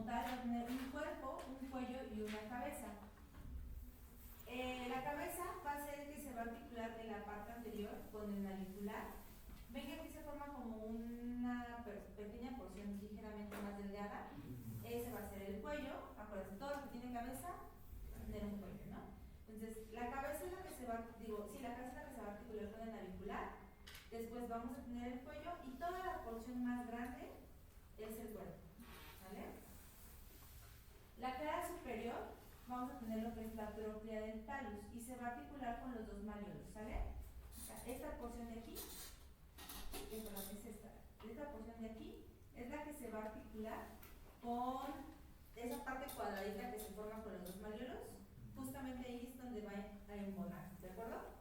como tal va a tener un cuerpo, un cuello y una cabeza. La cabeza va a ser el que se va a articular en la parte anterior con el navicular. Ven que aquí se forma como una pequeña porción ligeramente más delgada. Ese va a ser el cuello. Acuérdense, todo lo que tiene cabeza va a tener un cuello, ¿no? Entonces, la cabeza es la que se va, la cabeza es la que se va a articular con el navicular. Después vamos a tener el cuello y toda la porción más grande es el cuerpo, ¿vale? La cara superior vamos a tener lo que es la tróclea del talus y se va a articular con los dos malleolos, ¿sale? O sea, esta porción de aquí, esta porción de aquí es la que se va a articular con esa parte cuadradita que se forma con los dos malleolos. Justamente ahí es donde va a embonar, ¿de acuerdo?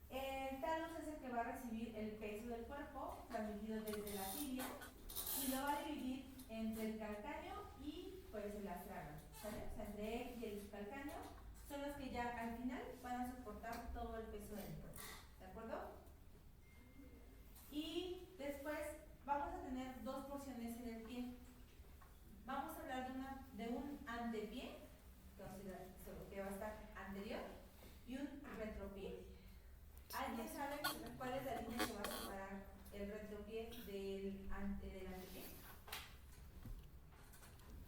El talus es el que va a recibir el peso del cuerpo transmitido desde la tibia y lo va a dividir entre el calcáneo y pues el astrágalo, ¿sale? O sea, entre él y el calcáneo son los que ya al final van a soportar todo el peso del cuerpo, ¿de acuerdo? Y después vamos a tener dos porciones en el pie. Vamos a hablar de un antepié, que va a estar anterior, y un retropié. ¿Alguien sabe cuál es la línea que va a separar el retropié del antepié?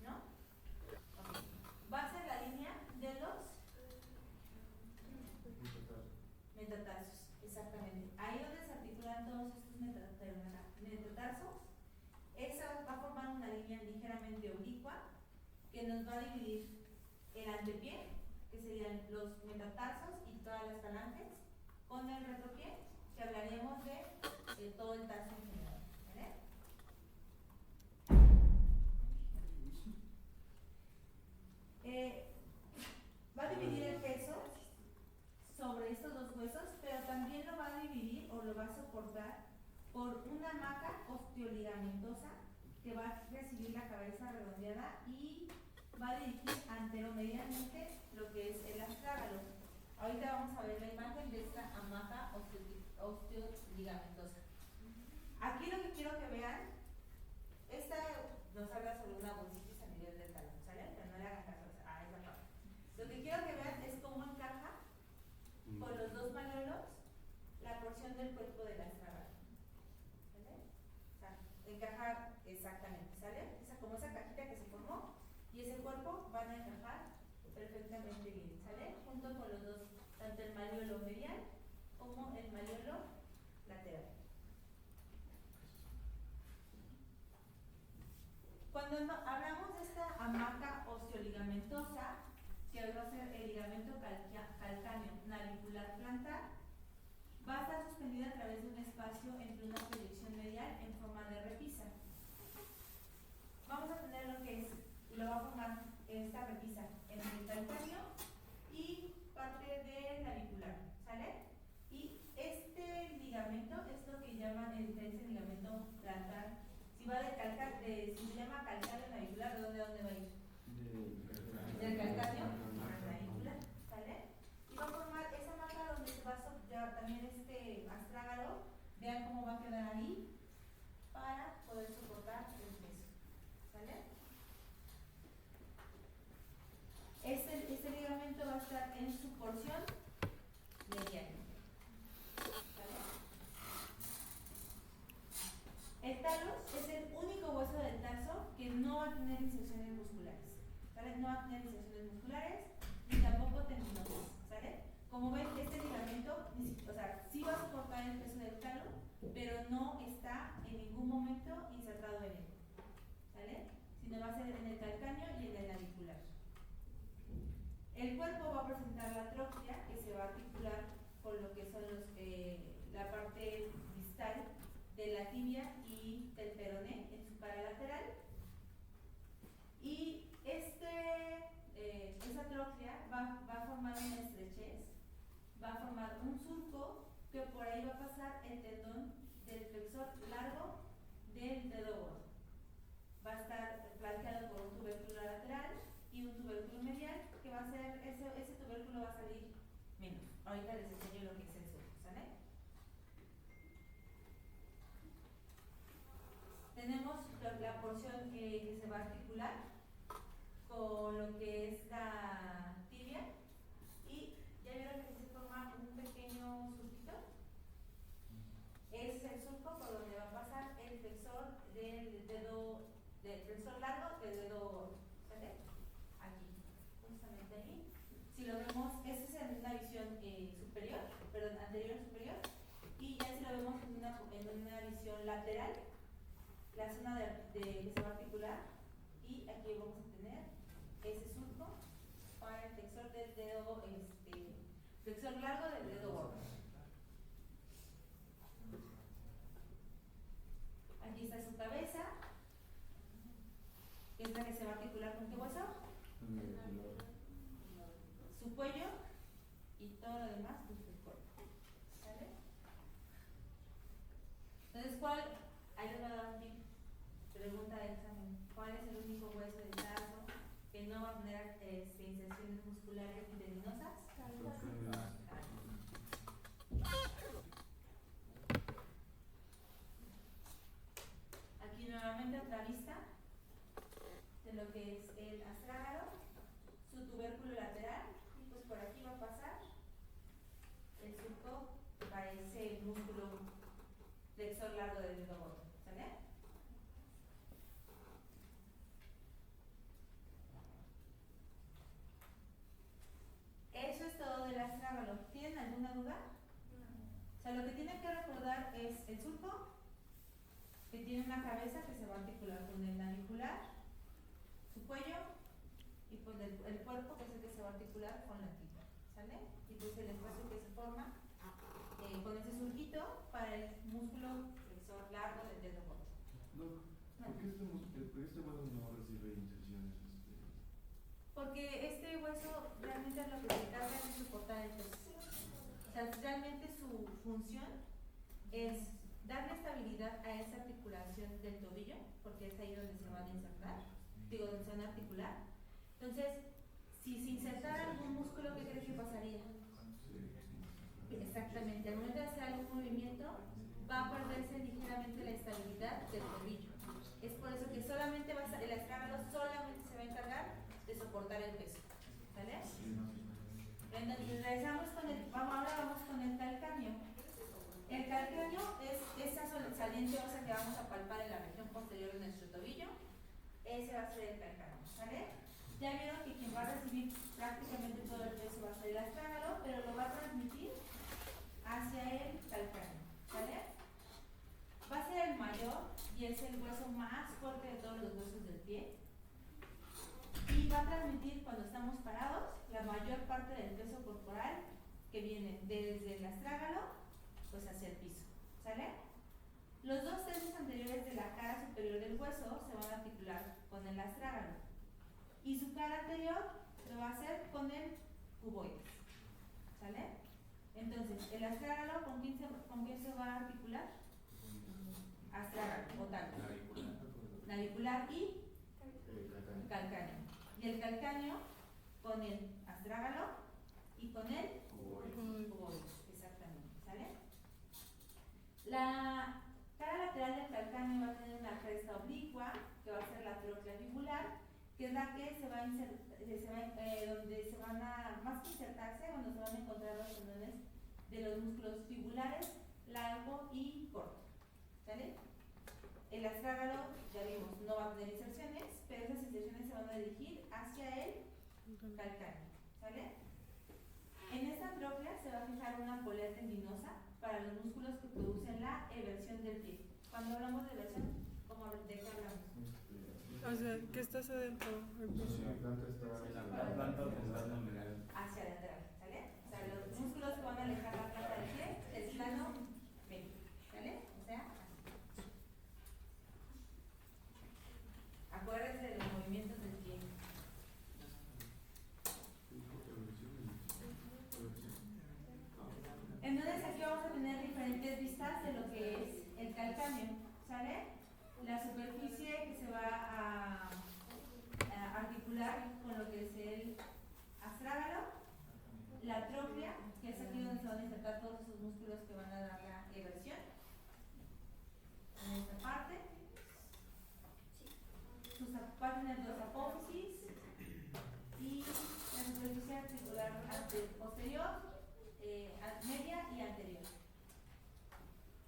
¿No? Okay. Va a ser la línea de los metatarsos, exactamente. Ahí donde se articulan todos estos metatarsos, esa va a formar una línea ligeramente oblicua que nos va a dividir el antepié, que serían los metatarsos y todas las falanges, con el retropié, que hablaríamos de todo el tarso en general, ¿vale? Va a dividir el peso sobre estos dos huesos, pero también lo va a dividir o lo va a soportar por una maca osteoligamentosa que va a recibir la cabeza redondeada y va a dirigir anteromedialmente lo que es el astrágalo. Ahorita vamos a ver la imagen de esta hamaca osteoligamentosa. Aquí lo que quiero que vean, esta nos habla sobre una bursitis a nivel del talón, ¿sale? Pero no le hagan caso a esa parte. Lo que quiero que vean es cómo encaja con los dos malleolos la porción del cuerpo del astrágalo. ¿Vale? O sea, encajar exactamente, ¿sale? Como esa cajita que se formó y ese cuerpo van a encajar perfectamente bien, ¿sale? Junto con los dos, tanto el malleolo medial como el malleolo lateral. Cuando hablamos de esta hamaca osteoligamentosa, que va a ser el ligamento calcáneo navicular plantar, va a estar suspendida a través de un espacio entre una proyección medial en forma de repisa. Vamos a tener lo que es, lo va a formar esta repisa entre el calcáneo y parte del navicular, ¿sale? Y este ligamento es lo que llaman el ligamento plantar. Si va si se llama calcáneo navicular, ¿de dónde va a ir? Del calcáneo navicular, ¿sale? Y va a formar esa marca donde se va a ya también este astrágalo. Vean cómo va a quedar ahí para poder soportar el peso, ¿sale? Este ligamento va a estar en su porción medial, ¿vale? El talus es el único hueso del tarso que no va a tener inserciones musculares, ¿sale? No va a tener inserciones musculares ni tampoco tendinosas, ¿sale? Como ven, este ligamento, o sea, sí va a soportar el peso del talón, pero no está en ningún momento insertado en él, ¿sale? Sino va a ser en el calcáneo y en el navicular. El cuerpo va a presentar la tróclea, que se va a articular con lo que son la parte distal de la tibia y del peroné en su cara lateral. Y esa tróclea va a formar una estrechez, va a formar un surco que por ahí va a pasar el tendón del flexor largo del dedo gordo. Va a estar flanqueado por un tubérculo lateral y un tubérculo medial, que va a ser, ese tubérculo va a salir menos. Ahorita les enseño lo que es el surco, ¿sale? Tenemos la porción que se va a articular con lo que es la tibia. Y ya vieron que aquí se forma un pequeño surquito. Ese es el surco por donde va a pasar el flexor del dedo, del flexor largo del dedo gordo. ¿Sale? Aquí, justamente ahí. Si lo vemos, este es en una visión superior, perdón, anterior superior. Y ya si lo vemos en una visión lateral, la zona que se va a articular, y aquí vamos a tener ese surco para el flexor del dedo, flexor largo del dedo gordo. Aquí está su cabeza, que es la que se va a articular con qué hueso, su cuello y todo lo demás, pues el cuerpo. ¿Sale? Entonces, ahí les va a dar un tip, pregunta de examen, ¿cuál es el único hueso del brazo que no va a tener inserciones musculares ni tendinosas? Aquí nuevamente otra vista de lo que es el astrágalo, su tubérculo lateral, y pues por aquí va a pasar el surco para ese músculo flexor largo del dedo gordo. ¿Sale? Eso es todo del astrágalo. ¿Tienen alguna duda? O sea, lo que tienen que recordar es el surco, que tiene una cabeza que se va a articular con el navicular, su cuello, y pues el cuerpo, que es el que se va a articular con la tibia. ¿Sale? Y pues el espacio que se forma con ese surquito para el músculo flexor largo del dedo gordo. ¿Por qué este hueso no recibe inserciones? Porque este hueso realmente lo que se encarga es soportar el peso. O sea, realmente su función es darle estabilidad a esa articulación del tobillo, porque es ahí donde se van a insertar, donde se van a articular. Entonces, si se insertara algún músculo, ¿qué crees que pasaría? Exactamente, al momento de hacer algún movimiento, va a perderse ligeramente la estabilidad del tobillo. Es por eso que solamente el astrágalo solamente se va a encargar de soportar el peso. ¿Sale? Entonces regresamos ahora vamos con el calcáneo. El calcáneo es esa saliente ósea que vamos a palpar en la región posterior de nuestro tobillo. Ese va a ser el calcáneo. ¿Sale? Ya vieron que quien va a recibir prácticamente todo el peso va a ser el astrágalo, pero lo va a transmitir hacia el calcáneo. ¿Sale? Va a ser el mayor y es el hueso más fuerte de todos los huesos del pie. Y va a transmitir, cuando estamos parados, la mayor parte del peso corporal que viene desde el astrágalo pues hacia el piso. ¿Sale? Los dos tercios anteriores de la cara superior del hueso se van a articular con el astrágalo. Y su cara anterior lo va a hacer con el cuboides. ¿Sale? Entonces, el astrágalo, ¿con quién se va a articular? Astrágalo, o tal. Navicular y calcáneo. Y el calcáneo con el astrágalo y con el cuboides. Exactamente. ¿Sale? La cara lateral del calcáneo va a tener una cresta oblicua, que va a ser la troclavicular, que es la que se va a donde se van a, más que insertarse, donde se van a encontrar los tendones de los músculos fibulares, largo y corto. ¿Sale? El astrágalo, ya vimos, no va a tener inserciones, pero esas inserciones se van a dirigir hacia el calcáneo. ¿Sale? En esta troclea se va a fijar una polea tendinosa para los músculos que producen la eversión del pie. Cuando hablamos de eversión, ¿de qué hablamos? O sea, ¿qué estás adentro? La planta está lateral. Hacia lateral, ¿sale? O sea, los músculos que van a alejar la planta del pie del plano medio, ¿sale? O sea, así. Acuérdense de los movimientos del pie. Entonces aquí vamos a tener diferentes vistas de lo que es el calcáneo, ¿sale? La superficie que se va a articular con lo que es a tener 2 apófisis y la superficie articular posterior, media y anterior.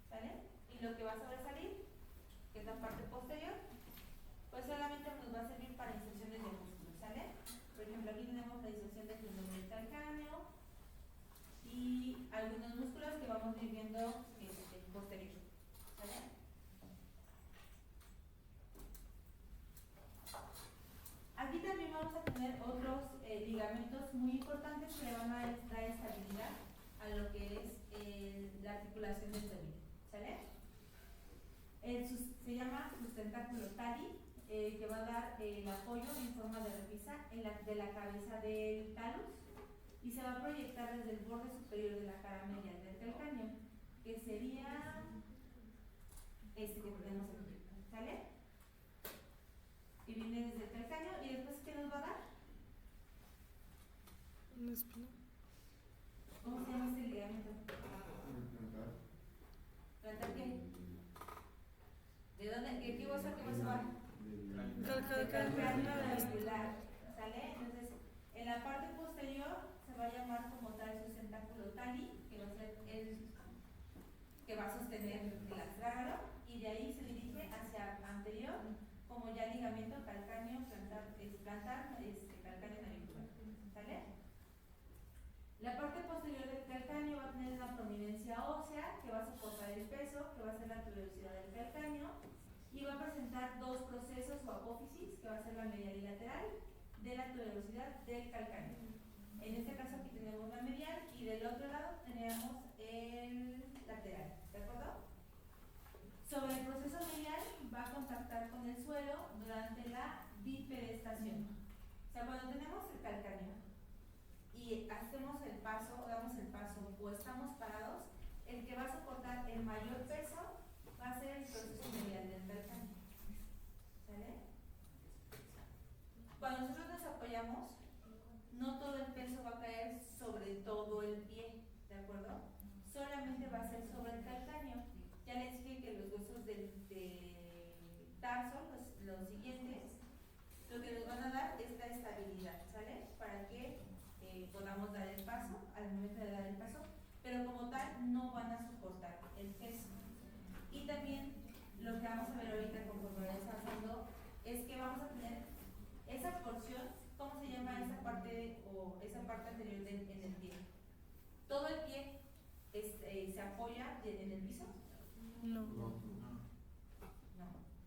¿Sale? Y lo que va a sobresalir, que es la parte posterior, pues solamente nos va a servir para inserciones de músculos. ¿Sale? Por ejemplo, aquí tenemos la inserción del tendón del calcáneo y algunos músculos que vamos a ir viendo posterior. ¿Sale? Aquí también vamos a tener otros ligamentos muy importantes que le van a dar estabilidad a lo que es la articulación del tobillo. ¿Sale? Se llama sustentáculo tali, que va a dar el apoyo en forma de repisa de la cabeza del talus y se va a proyectar desde el borde superior de la cara medial del calcáneo, que sería este que tenemos aquí. ¿Sale? Que viene desde el calcáneo y después ¿qué nos va a dar? Una espina. ¿Cómo se llama este ligamento? ¿Plantar qué? ¿De dónde? ¿Qué cosa que se va? Calcáneo navicular. ¿Sale? Entonces, en la parte posterior se va a llamar como tal sustentáculo tali, que va a ser el que va a sostener el astrágalo, y de ahí se dirige hacia anterior como ya ligamento calcáneo calcáneo navicular. ¿Sale? La parte posterior del calcáneo va a tener una prominencia ósea que va a soportar el peso, que va a ser la tuberosidad del calcáneo, y va a presentar 2 procesos o apófisis, que va a ser la medial y lateral, de la tuberosidad del calcáneo. En este caso aquí tenemos la medial y del otro lado tenemos el lateral. ¿De acuerdo? Sobre el proceso medial va a contactar con el suelo durante la bipedestación. O sea, cuando tenemos el calcáneo y hacemos el paso, damos el paso o estamos parados, el que va a soportar el mayor peso va a ser el proceso medial del calcáneo. ¿Sale? Cuando nosotros nos apoyamos, no todo el peso va a caer sobre todo el pie, ¿de acuerdo? Solamente va a ser sobre el calcáneo. Ya les dije que los huesos del tarso, los siguientes, lo que nos van a dar es la estabilidad, ¿sale? Para que podamos dar el paso, al momento de dar el paso, pero como tal no van a soportar el peso. Y también lo que vamos a ver ahorita conforme vayamos avanzando es que vamos a tener esa porción, ¿cómo se llama esa parte o esa parte anterior en el pie? ¿Todo el pie se apoya en el piso? No. No,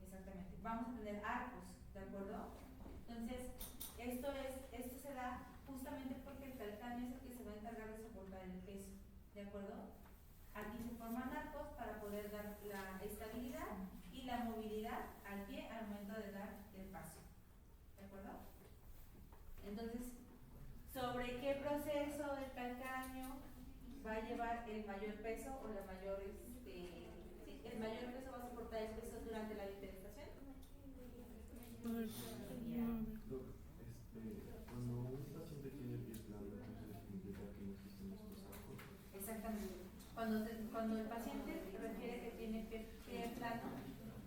exactamente. Vamos a tener arcos, ¿de acuerdo? Entonces, esto se da justamente porque el calcáneo es el que se va a encargar de soportar el peso, ¿de acuerdo? Aquí se forman arcos para poder dar la estabilidad y la movilidad al pie al momento de dar el paso, ¿de acuerdo? Entonces, ¿sobre qué proceso del calcáneo va a llevar el mayor peso o la mayor, el mayor peso va a soportar el peso durante la bipedestación? Cuando un paciente tiene el pie plano, entonces significa que no existen estos arcos. Exactamente. Cuando el paciente refiere que tiene pie plano,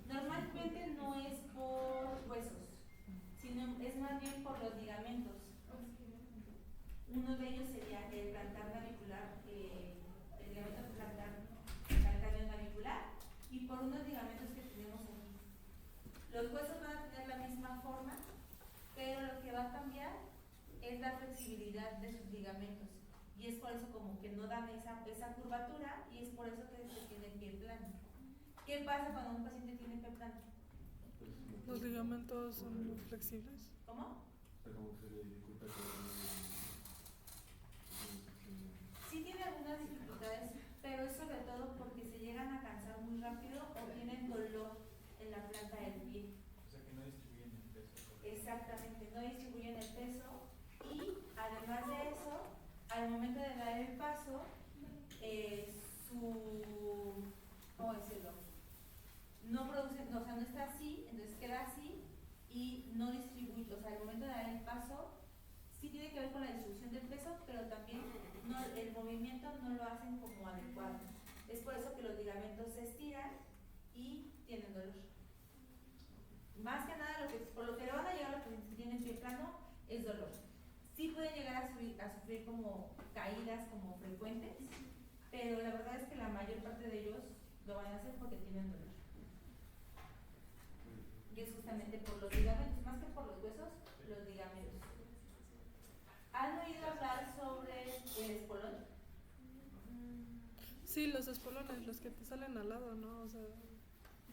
normalmente no es por huesos, sino es más bien por los ligamentos. Uno de ellos sería el plantar navicular, el ligamento plantar calcáneo navicular, y por unos ligamentos que tenemos aquí. Los huesos van a tener la misma forma, pero lo que va a cambiar es la flexibilidad de sus ligamentos. Y es por eso como que no dan esa curvatura y es por eso que se tiene pie plano. ¿Qué pasa cuando un paciente tiene pie plano? ¿Los ligamentos son flexibles? ¿Cómo? Como que se le dificulta Sí tiene algunas dificultades, pero es sobre todo porque se llegan a cansar muy rápido o tienen dolor en la planta del pie. O sea que no distribuyen el peso. Exactamente, no distribuyen el peso y además de eso, al momento de dar el paso, ¿cómo decirlo? No produce, o sea, no está así, entonces queda así y no distribuye, o sea, al momento de dar el paso, sí tiene que ver con la distribución del peso, pero también el movimiento no lo hacen como adecuado. Es por eso que los ligamentos se estiran y tienen dolor. Más que nada, por lo que le van a llegar a los pacientes que tienen pie plano es dolor. Sí pueden llegar a sufrir como caídas como frecuentes, pero la verdad es que la mayor parte de ellos lo van a hacer porque tienen dolor. Y es justamente por los ligamentos, más que por los huesos, los ligamentos. ¿Han oído hablar sobre el espolón? Sí, los espolones, los que te salen al lado, ¿no? O sea,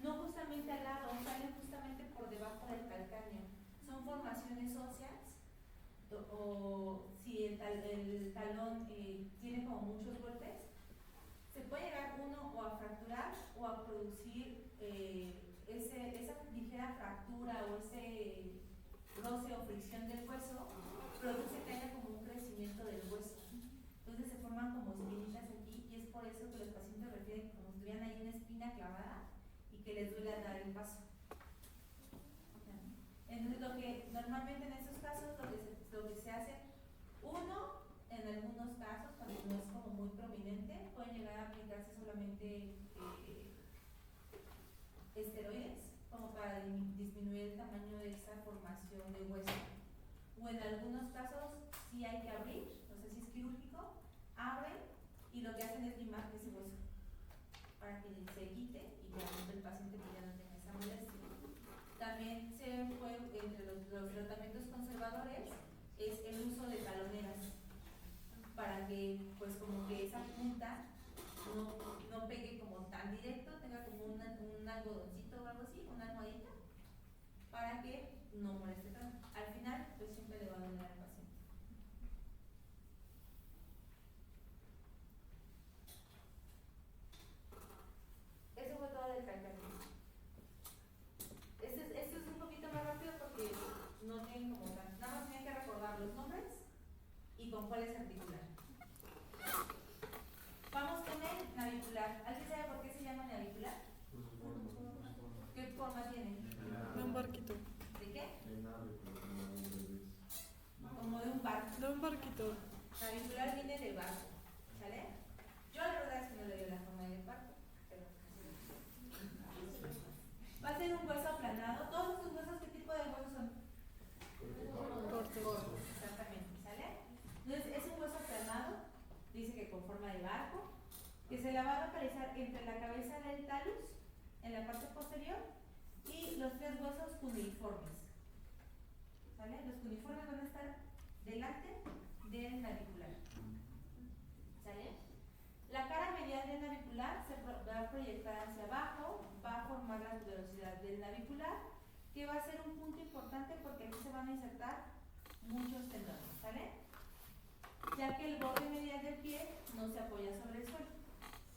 No justamente al lado, salen justamente por debajo del calcáneo. Son formaciones óseas, o si el talón tiene como muchos golpes, se puede llegar uno o a fracturar o a producir esa ligera fractura o ese roce o fricción del hueso, produce que haya como un crecimiento del hueso. Entonces se forman como espinitas aquí y es por eso que los pacientes refieren como si tuvieran ahí una espina clavada y que les duele dar el paso. Entonces lo que normalmente en estos casos lo que se hace, uno, en algunos casos, cuando no es como muy prominente, pueden llegar a aplicarse solamente esteroides como para disminuir el tamaño de esa formación de hueso. O en algunos casos sí hay que abrir, no sé si es quirúrgico, abren y lo que hacen es limar ese hueso para que se quite y ya el paciente que ya no tenga esa molestia. También se fue entre los tratamientos conservadores es el uso de taloneras para que pues como que esa punta no pegue como tan directo, tenga como un algodoncito o algo así, una almohadita, para que no moleste tanto. Al final pues siempre le va a doler al paciente. Eso fue todo del calcáneo. Este es un poquito más rápido porque no tienen como tan, nada más tienen que recordar los nombres y con cuáles se articulan. Vamos con el navicular. ¿Alguien sabe por qué se llama navicular? ¿Qué forma tiene? de un barquito. ¿De qué? De nave, pero como un bebé. Como de un barco. De un barquito. Navicular viene de barco, ¿sale? Yo la verdad es que no le doy la forma de barco, pero va a ser un hueso aplanado. ¿Todos estos huesos qué tipo de huesos son? Cortos. Exactamente, ¿sale? Entonces es un hueso aplanado, dice que con forma de barco, que se la va a localizar entre la cabeza del talus, en la parte posterior, y los tres huesos cuneiformes. ¿Sale? Los cuneiformes van a estar delante del navicular. ¿Sale? La cara medial del navicular se va a proyectar hacia abajo, va a formar la tuberosidad del navicular, que va a ser un punto importante porque aquí se van a insertar muchos tendones, ¿sale? Ya que el borde medial del pie no se apoya sobre el suelo,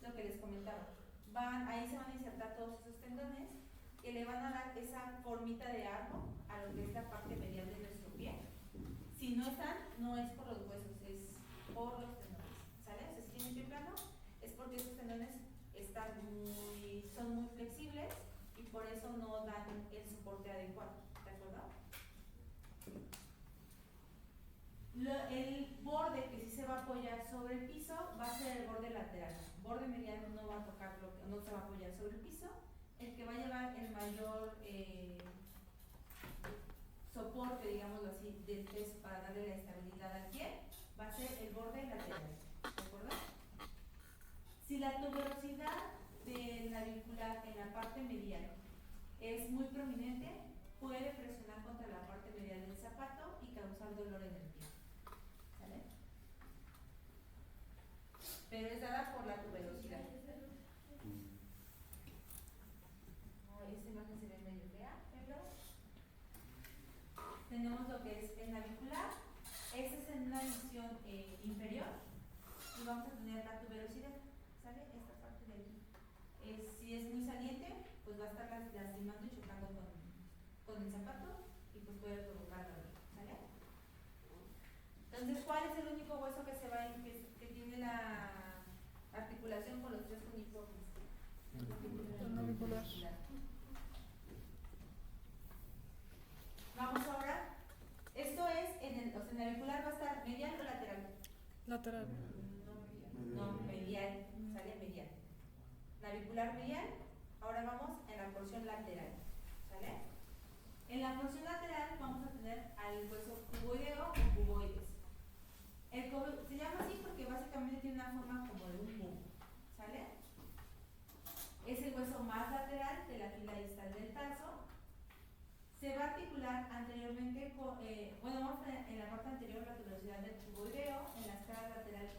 lo que les comentaba. Ahí se van a insertar todos esos tendones que le van a dar esa formita de árbol a lo que es la parte medial de nuestro pie. Si no están, no es por los huesos, es por los tendones, ¿sale? O sea, si tienen pie plano, es porque esos tendones son muy flexibles y por eso no dan el soporte adecuado, ¿de acuerdo? El borde que sí se va a apoyar sobre el piso va a ser el borde lateral. Borde medial no va a tocar, no se va a apoyar sobre el piso. El que va a llevar el mayor soporte, digámoslo así, del peso para darle la estabilidad al pie, va a ser el borde lateral. ¿De acuerdo? Si la tuberosidad del navicular en la parte medial es muy prominente, puede presionar contra la parte medial del zapato y causar dolor en el pie. ¿Sale? Pero es dada por la tuberosidad. Esta imagen se ve medio fea, pero tenemos lo que es el navicular. Este es en una visión inferior y vamos a tener la tuberosidad. ¿Sale? Esta parte de aquí. Si es muy saliente, pues va a estar lastimando y chocando con el zapato y pues puede provocar dolor. ¿Sale? Entonces, ¿cuál es el único hueso que tiene la articulación con los tres cuneiformes? El navicular. Vamos ahora. Esto es, el navicular va a estar medial o lateral. Lateral. No, medial, sale medial. Navicular medial, ahora vamos en la porción lateral, ¿sale? En la porción lateral vamos a tener al hueso cuboideo o cuboides. Se llama así porque básicamente tiene una forma como de un cubo, ¿sale? Es el hueso más lateral de la fila distal del tarso. Se va a articular anteriormente con, vamos a en la parte anterior la tuberosidad del cuboideo, en la escala lateral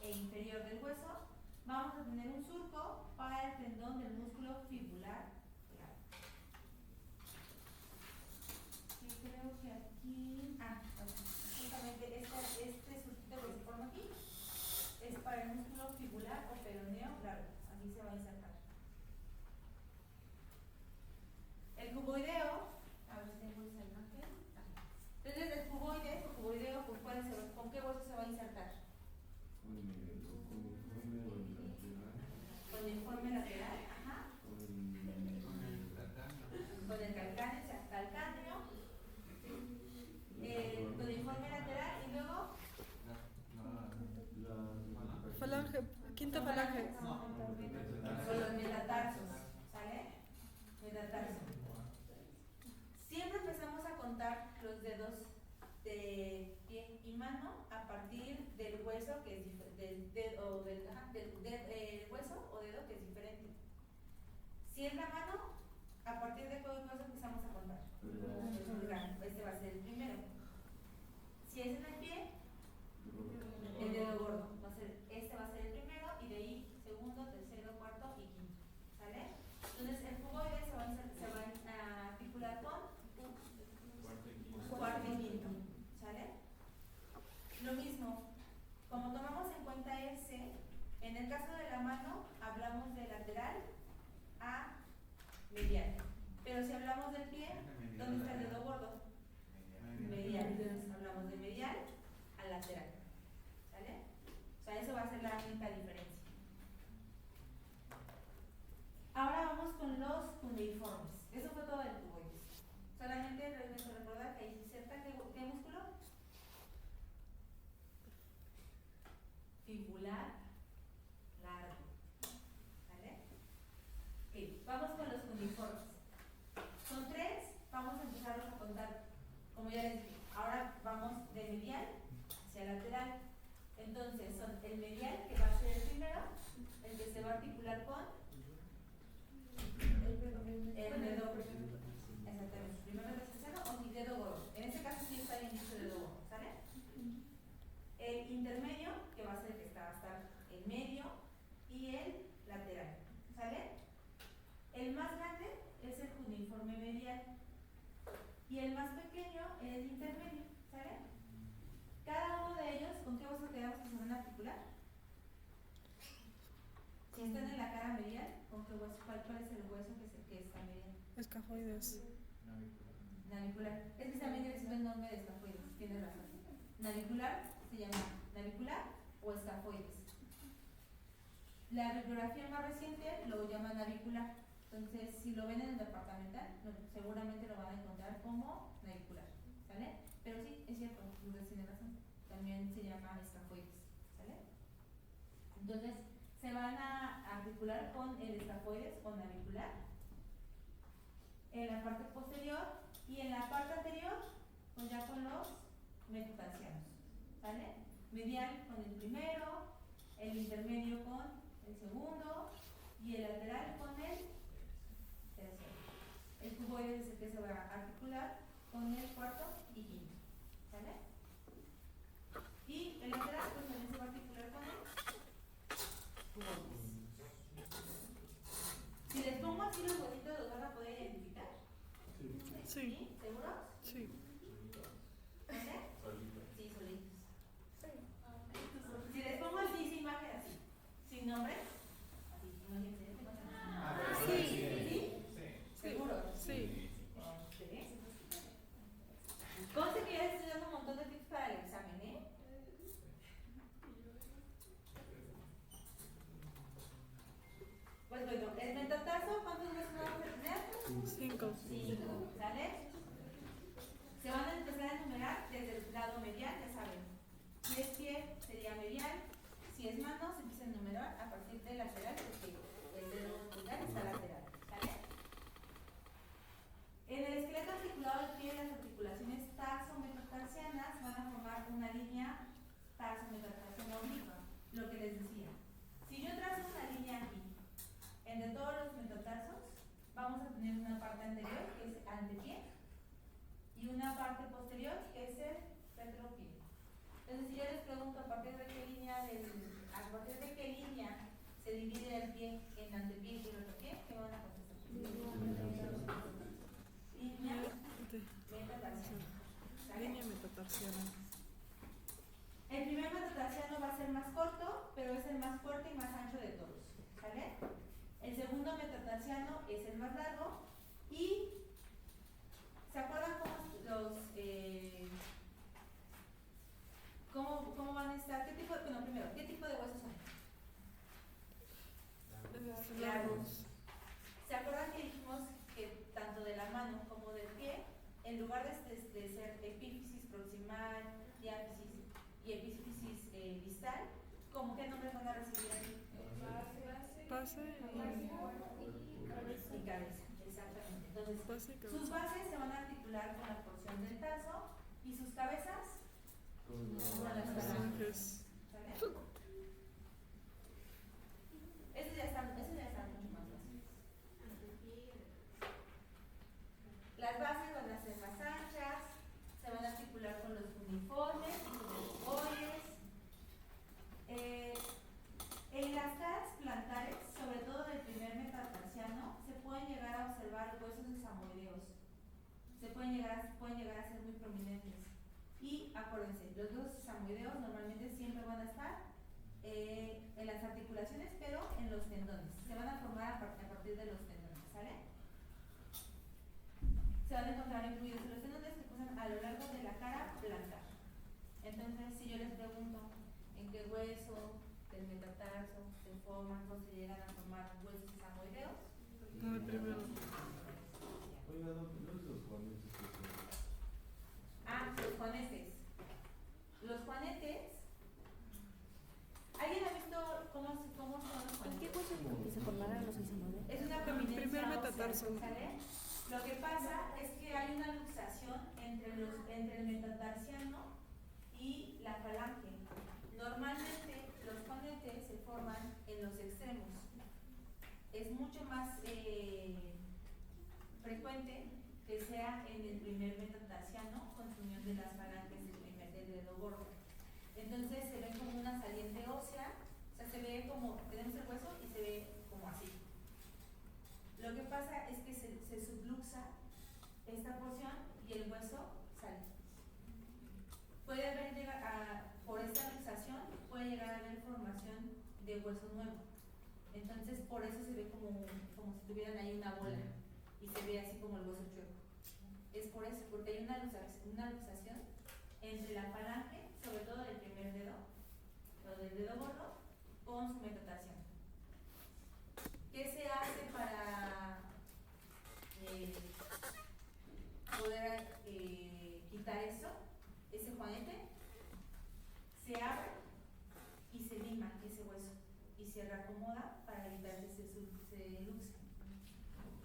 e inferior del hueso. Vamos a tener un surco para el tendón del músculo fibular largo. Y creo que aquí, justamente este surquito que se forma aquí es para el músculo fibular o peroneo largo. Aquí se va a insertar. El cuboideo, a ver si tengo esa imagen. Entonces el cuboides o cuboideo, ¿con qué hueso se va a insertar? Con el informe lateral, ajá. Con el calcáneo, o sea, calcáneo. Con el informe lateral y luego. Falange, quinta falange. Con los metatarsos, ¿sale? Metatarso. Siempre empezamos a contar los dedos de pie y mano a partir del hueso que es del hueso o dedo que es diferente. Si es la mano, a partir de qué hueso empezamos a contar. El pulgar. Este va a ser el primero. Si es en el pie, el dedo gordo. Este va a ser el primero y de ahí segundo, tercero, cuarto y quinto. ¿Sale? Entonces el cuboide se va a articular con cuarto y quinto. ¿Sale? Lo mismo, como tomamos en cuenta ese, en el caso de la mano hablamos de lateral a medial. Pero si hablamos del pie, ¿dónde está el dedo gordo? Medial. Entonces hablamos de medial a lateral. ¿Sale? O sea, eso va a ser la única diferencia. Ahora vamos con los cuneiformes. Eso fue todo del cuboides. Solamente les recordar que ahí se inserta ¿qué músculo? Fibular largo. ¿Vale? Ok, vamos con los cuneiformes. Son 3, vamos a empezarlos a contar. Como ya les dije, ahora vamos de medial hacia lateral. Entonces son el medial, que va a ser el primero, el que se va a articular con el dedo. Exactamente. Primero es el seno o mi dedo gordo. En este caso sí está bien dicho dedo gordo, ¿sale? El intermedio, que va a ser el que va a estar en medio, y el lateral, ¿sale? El más grande es el cuneiforme medial y el más pequeño el intermedio, ¿sale? Cada uno de ellos, ¿con qué hueso quedamos que se van a articular? Si están en la cara medial, ¿con qué hueso? ¿Cuál es el hueso que está medial? Escafoides. Navicular. Es que también recibe el nombre de escafoides, tienes razón. Navicular se llama navicular o escafoides. La bibliografía más reciente lo llama navicular. Entonces, si lo ven en el departamental, seguramente lo van a encontrar como navicular, ¿sale? Pero sí, es cierto, Lourdes tiene razón. También se llama escafoides, ¿sale? Entonces, se van a articular con el escafoides o navicular en la parte posterior y en la parte anterior, pues ya con los metatarsianos, ¿sale? Medial con el primero, el intermedio con el segundo y el lateral con el tercero. El cuboide es el que se va a articular con el cuarto y quinto, ¿sale? Y el lateral pues también se va a articular con el cuboides. Si les pongo así los huesitos, ¿los van a poder identificar? Sí. ¿Seguros? Sí. ¿Vale? Sí, solitos. Si les pongo así, sin imagen así, sin nombre, así, imagínense, ¿qué pasa? Sí. ¿Sí? ¿Seguros? Sí. Conste que ya les estoy dando un montón de tips para el examen, ¿eh? metatarsiano oblicuo, lo que les decía. Si yo trazo una línea aquí, entre todos los metatarsos, vamos a tener una parte anterior, que es antepié, y una parte posterior, que es el retropié. Entonces, si yo les pregunto a partir de qué línea se divide el pie en antepié y retropié, ¿qué van a contestar? Línea metatarsiana. ¿Sale? Línea metatarsiana. El primer metatarsiano va a ser más corto, pero es el más fuerte y más ancho de todos. ¿Sale? El segundo metatarsiano es el más largo y ¿se acuerdan cómo van a estar? ¿Qué tipo de huesos son? Largos. ¿Se acuerdan que dijimos que tanto de la mano como del pie, en lugar de ser epífisis proximal, diáfisis y epífisis distal, ¿cómo qué nombres van a recibir aquí? Base Y cabeza, exactamente. Entonces, base y sus cabeza. bases se van a articular con la porción del tazo y sus cabezas con las falanges. ¿Sale? Esos ya están mucho más fáciles. Las bases van a ser más anchas, se van a articular con los uniformes y con los ovoides. En las caras plantares, sobre todo del primer metatarsiano, se pueden llegar a observar huesos sesamoideos. Pueden llegar a ser muy prominentes. Y acuérdense, los huesos sesamoideos normalmente siempre van a estar en las articulaciones, pero en los tendones. Se van a formar a partir de los tendones, ¿sale? Se van a encontrar incluidos los tendones que pasan a lo largo de la cara plantar. Entonces, si yo les pregunto en qué hueso del metatarso se forman o se llegan a formar huesos sesamoideos, No, el primero. Oiga, no es los juanetes que los juanetes. Los juanetes. ¿Alguien ha visto cómo son los ¿En qué juanetes? hueso que se formaran los sesamoideos? Es una El prominencia primer ósea, metatarso. ¿sale? Lo que pasa es que hay una luxación entre el metatarsiano y la falange. Normalmente los juanetes se forman en los extremos. Es mucho más frecuente que sea en el primer metatarsiano con su unión de las falanges del dedo gordo. Entonces se ve como una saliente ósea, o sea, se ve como, tenemos el hueso y se ve como así. Lo que pasa es que se subluxa esta porción y el hueso sale. Puede haber por esta luxación, puede llegar a haber formación de hueso nuevo. Entonces por eso se ve como si tuvieran ahí una bola y se ve así como el hueso chueco. Es por eso, porque hay una luxación entre la falange, sobre todo del primer dedo, o del dedo gordo, con su metatarsiano. ¿Qué se hace para poder quitar eso? Ese juanete se abre y se lima ese hueso y se reacomoda para evitar que se luxe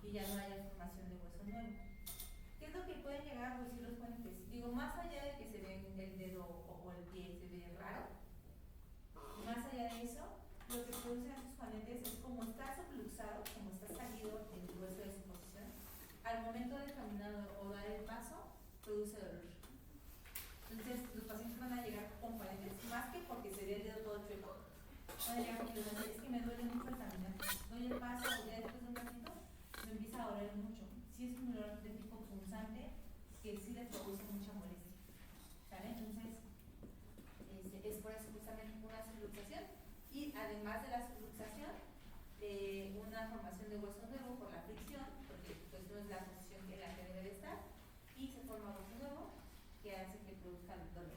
y ya no haya formación de hueso nuevo. ¿Qué es lo que pueden llegar a producir los juanetes? Digo, más allá de que se ve el dedo o el pie, se ve raro, más allá de eso, lo que producen esos juanetes es como está subluxado, como está salido el hueso de su posición, al momento de caminar o dar el paso, produce dolor. Entonces, los pacientes van a llegar con juanetes, más que porque se ve el dedo todo chueco. Van a llegar porque es que me duele mucho el caminar. Doy el paso, ya después de un ratito, me empieza a doler mucho. Sí es un dolor de tipo punzante que sí les produce mucha molestia. ¿Sale? Entonces, es por eso justamente una subluxación y además de la subluxación, una formación de hueso nuevo por la fricción, porque pues no es la posición en la que debe de estar, y se forma hueso nuevo que hace que produzca el dolor.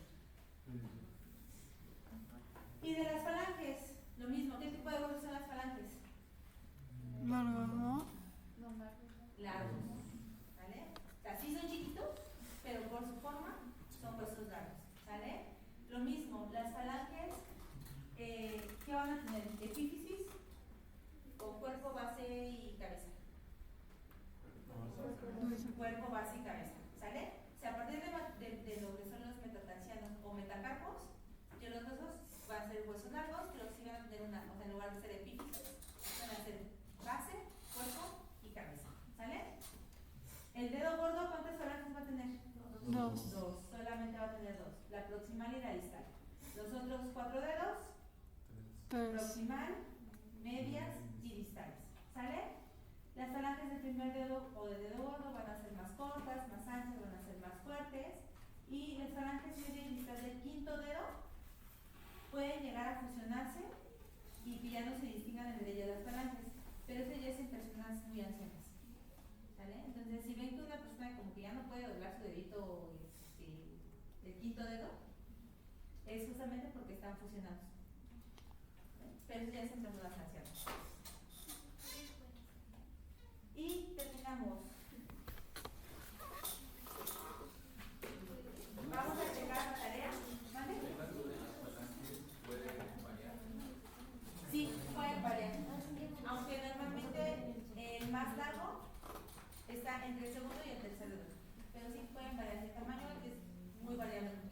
Y de las falanges, lo mismo. ¿Qué tipo de huesos son las falanges? Largo, ¿no? Largos, ¿vale? O sea, sí son chiquitos, pero por su forma son huesos largos, ¿sale? Lo mismo, las falanges, ¿qué van a tener? Epífisis o cuerpo, base y cabeza. Cuerpo, base y cabeza, ¿sale? O sea, a partir de lo que son los metatarsianos o metacarpos, ya los huesos Los otros 4 dedos, 3. proximal, medias y distales. ¿Sale? Las falanges del primer dedo o del dedo gordo van a ser más cortas, más anchas, van a ser más fuertes. Y las falanges media y distal del quinto dedo pueden llegar a fusionarse y que ya no se distingan entre ellas las falanges. Pero eso ya es en personas muy ancianas. ¿Sale? Entonces, si ven que una persona como que ya no puede doblar su dedito del quinto dedo, es justamente porque están fusionados. Pero eso ya es en personas ancianas. Y terminamos. Vamos a checar la tarea. ¿Vale? Sí, pueden variar. Aunque normalmente el más largo está entre el segundo y el tercer dedo. Pero sí pueden variar. El tamaño es muy variable.